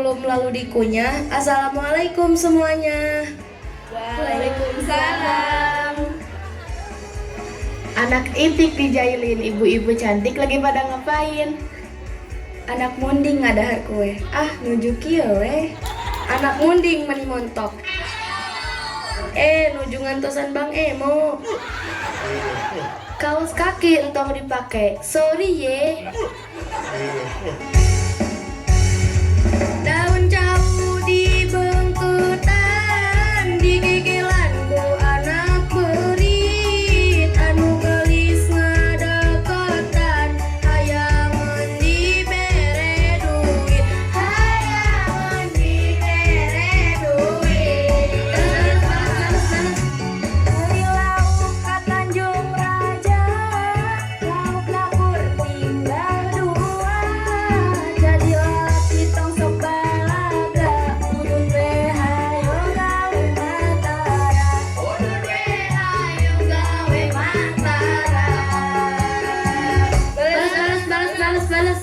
sebelum lalu dikunyah, Assalamualaikum semuanya. Waalaikumsalam. Anak itik dijailin, ibu-ibu cantik lagi pada ngapain? Anak munding ngadahar kue. Nuju kieu weh. Anak munding meni montok. Nuju ngantosan Bang Emo. Kaos kaki entong dipake. Sorry ye. Daun jambu di bengkutan, digigilan ku anak berit, anu gelis ngadekotan, hayangan dibere duit, hayangan dibere duit. Beli lauk ka Tanjung Raja, lauk dapur tinggal dua, jadilah kitong sok balaga, udun teh hayo gawe matara, udun teh hayo gawe matara. Balas.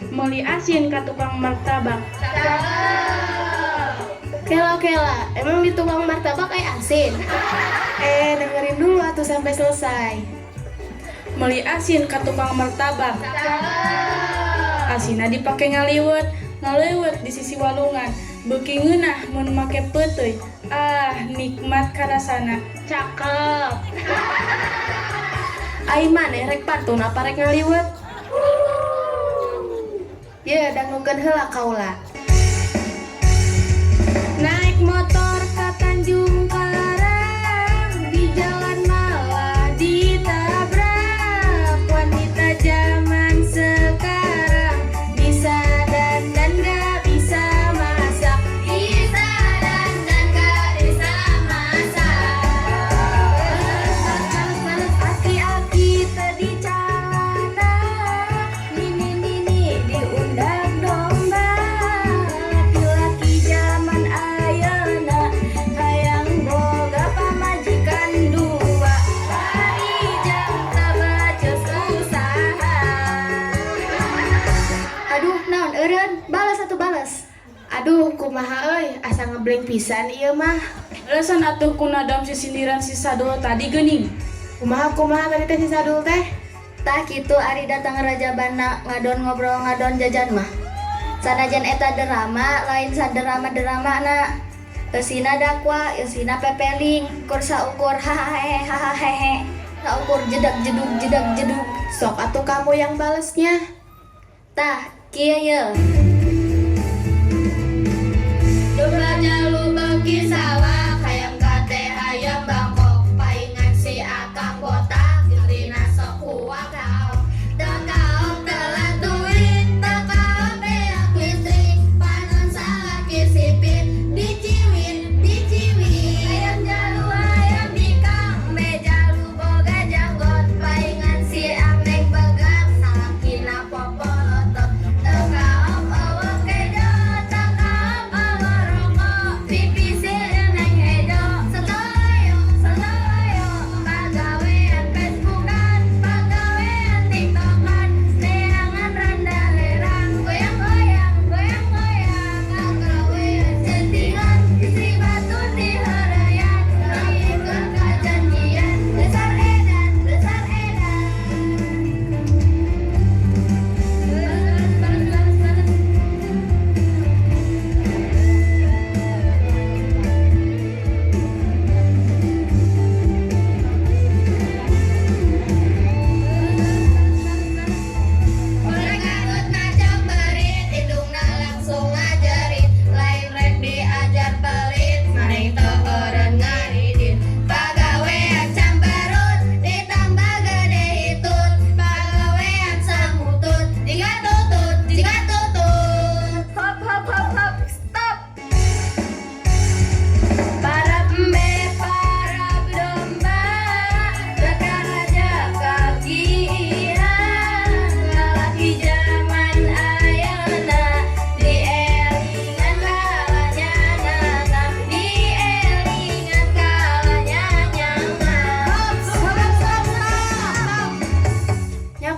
Meuli asin ka tukang martabak. Kela, emang di tukang martabak asin? Dengerin dulu atuh sampai selesai. Meuli asin ka tukang martabak. Asina dipake ngaliwet di sisi walungan. Beuki ngeunah mun make peuteuy. Nikmat karasana. Cakep. Ai maneh rek pantun apa rek ngaliwet? Ya, dangukeun heula kaula. Naik motor ke Tanjung Karang, di jalan malah ditabrak. Wanita zaman sekarang bisa dandan gak bisa masak, bisa dandan gak bisa masak. Aki-aki tadi calana, nini diundang domba. Laki-laki zaman ayeuna hayang boga pamajikan dua, parijang tabacos usaha. Aduh, naon eureun? Balas atuh balas. Aduh, kumaha euy, asa ngeblank pisan ieu mah. Alasan atuh ku nadam sisindiran si Sadul tadi geuning. Kumaha tadi teh si Sadul teh? Tah kitu ari datang Raja Bana ngadon ngobrol ngadon jajan mah. Sanajan eta drama lain sadrama-drama na. Eusina dakwa, eusina pepeling, kur saukur hahaha, saukur jedak-jeduk. Sok atuh kamu yang balesnya. Tah, kieu ye. Domba jalu beuki sawah, hayam kate hayam bangkok, paingan si akang botak, geurina sok kuat kaok. Tekaok telat duit, tekaok beak listrik, panon salaki sipit, diciwin. Hayam jalu hayam bikang, bejalu boga janggot, paingan si ameng begang, salakina popolotot. Tekaok eueuh kejo, tekaok eueuh rokok, pipisi eneng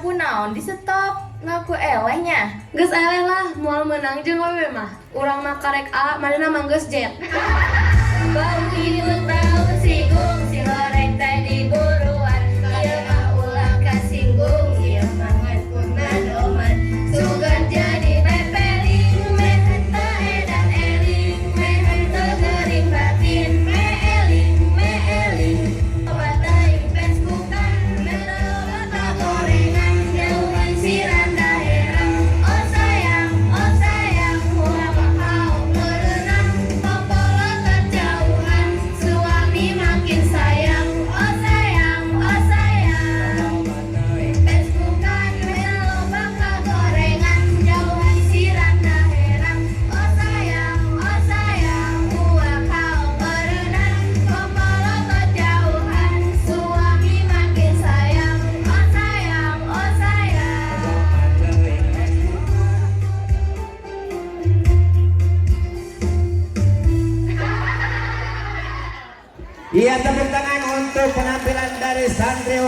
kunaon di stop ngaku elehnya. Geus eleh lah, moal menang jeung wewe mah. Urang mah karek A, manehna mah geus Z. Bau hidup bau sigung, si loreng tadi buruan. Ieu mah ulah kasinggung, ieu mah ngatun madoman. Sugan jadi pepeling, meh henteu edan eling, meh henteu geuring batin, meh eling. Obat teuing Facebookan, melebat gorengan, jauhan siran daerah. Oh sayang, huang kau berenang, popolo kejauhan, suami makin sayang. Oh sayang, Facebookan, melebat gorengan, jauhan siran daerah. Oh sayang, huang kau berenang, popolo kejauhan, suami makin sayang. Oh sayang. Iya, tepuk tangan untuk penampilan dari santriwati.